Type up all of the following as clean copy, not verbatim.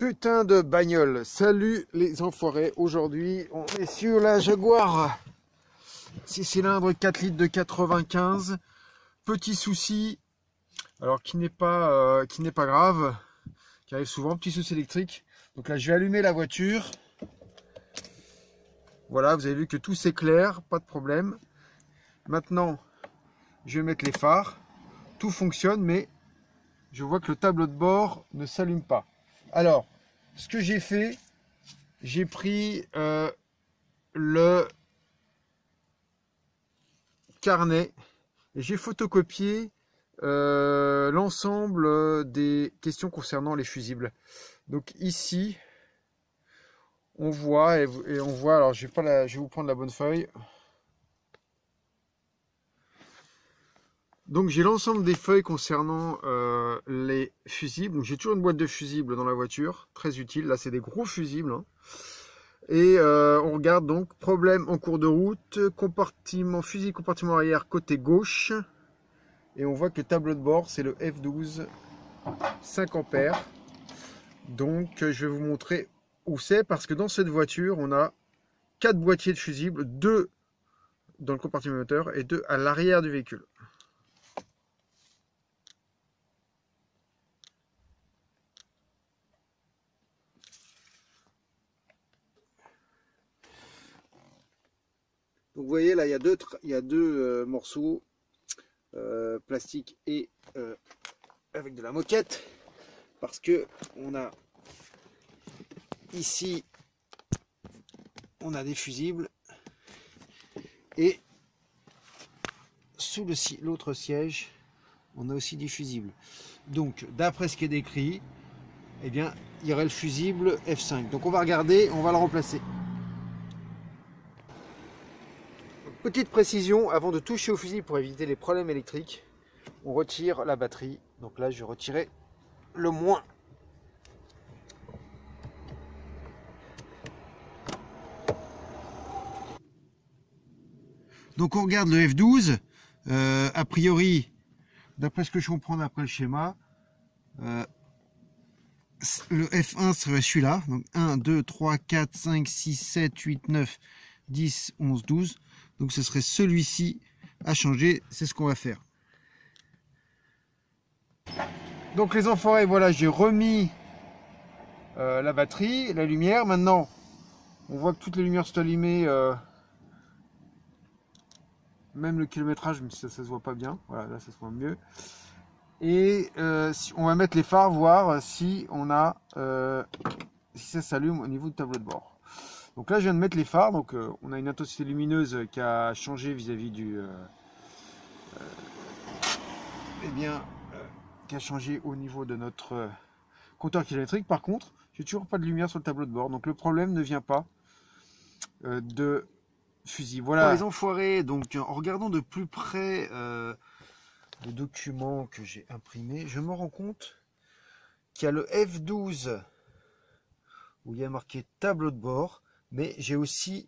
Putain de bagnole. Salut les enfoirés. Aujourd'hui, on est sur la Jaguar 6 cylindres 4 litres de 95. Petit souci, alors qui n'est pas grave, qui arrive souvent, petit souci électrique. Donc là, je vais allumer la voiture. Voilà, vous avez vu que tout s'éclaire, pas de problème. Maintenant, je vais mettre les phares. Tout fonctionne, mais je vois que le tableau de bord ne s'allume pas. Alors, ce que j'ai fait, j'ai pris le carnet et j'ai photocopié l'ensemble des questions concernant les fusibles. Donc ici, on voit et on voit. Alors, je vais vous prendre la bonne feuille. Donc j'ai l'ensemble des feuilles concernant les fusibles. Donc j'ai toujours une boîte de fusibles dans la voiture, très utile. Là c'est des gros fusibles. Hein. Et on regarde donc problème en cours de route, fusible compartiment arrière côté gauche. Et on voit que le tableau de bord c'est le F12 5 ampères. Donc je vais vous montrer où c'est parce que dans cette voiture on a 4 boîtiers de fusibles, 2 dans le compartiment moteur et 2 à l'arrière du véhicule. Donc vous voyez là il y a deux morceaux plastique et avec de la moquette parce que on a ici on a des fusibles et sous l'autre siège on a aussi des fusibles. Donc d'après ce qui est décrit, eh bien il y aurait le fusible F5. Donc on va regarder, on va le remplacer. Petite précision, avant de toucher au fusible pour éviter les problèmes électriques, on retire la batterie. Donc là, je vais retirer le moins. Donc on regarde le F12. A priori, d'après ce que je comprends d'après le schéma, le F1 serait celui-là. Donc 1, 2, 3, 4, 5, 6, 7, 8, 9, 10, 11, 12. Donc ce serait celui-ci à changer, c'est ce qu'on va faire. Donc les enfoirés, voilà, j'ai remis la batterie, la lumière. Maintenant, on voit que toutes les lumières sont allumées, même le kilométrage, mais ça se voit pas bien. Voilà, là ça se voit mieux. Et on va mettre les phares, voir si si ça s'allume au niveau du tableau de bord. Donc là, je viens de mettre les phares. Donc, on a une intensité lumineuse qui a changé vis-à-vis qui a changé au niveau de notre compteur kilométrique. Par contre, j'ai toujours pas de lumière sur le tableau de bord. Donc, le problème ne vient pas de fusible. Voilà. Pour les enfoirés, donc en regardant de plus près les documents que j'ai imprimés, je me rends compte qu'il y a le F12 où il y a marqué tableau de bord. Mais j'ai aussi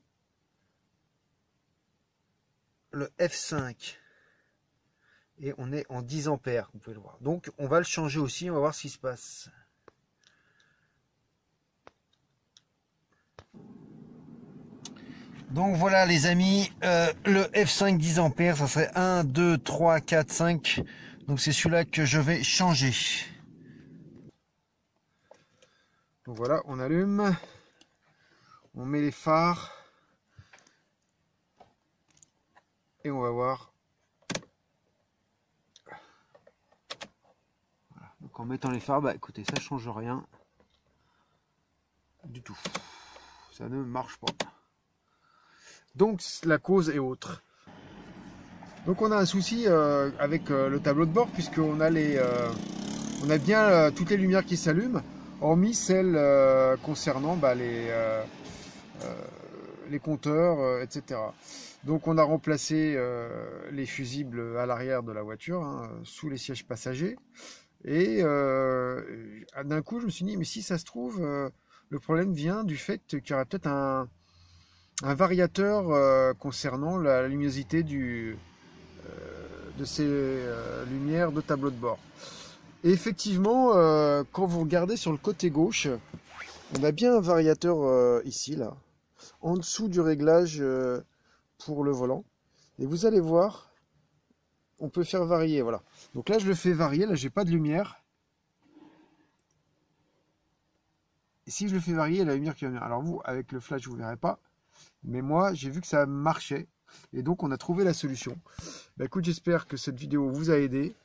le F5 et on est en 10 ampères, vous pouvez le voir. Donc on va le changer aussi, on va voir ce qui se passe. Donc voilà les amis, le F5 10 ampères, ça serait 1, 2, 3, 4, 5. Donc c'est celui-là que je vais changer. Donc voilà, on allume. On met les phares et on va voir. Voilà. Donc en mettant les phares, bah écoutez, ça change rien du tout. Ça ne marche pas. Donc la cause est autre. Donc on a un souci avec le tableau de bord puisqu'on a on a bien toutes les lumières qui s'allument, hormis celles concernant les compteurs, etc. Donc on a remplacé les fusibles à l'arrière de la voiture, hein, sous les sièges passagers. Et d'un coup, je me suis dit, mais si ça se trouve, le problème vient du fait qu'il y aurait peut-être un variateur concernant la luminosité de ces lumières de tableau de bord. Et effectivement, quand vous regardez sur le côté gauche, On a bien un variateur ici, là, en dessous du réglage pour le volant. Et vous allez voir, on peut faire varier, voilà. Donc là, je le fais varier, là, j'ai pas de lumière. Et si je le fais varier, il y a la lumière qui va venir. Alors vous, avec le flash, vous ne verrez pas. Mais moi, j'ai vu que ça marchait. Et donc, on a trouvé la solution. Bah, écoute, j'espère que cette vidéo vous a aidé.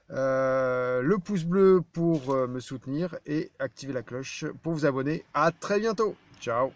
Le pouce bleu pour me soutenir et activer la cloche pour vous abonner. À très bientôt. Ciao.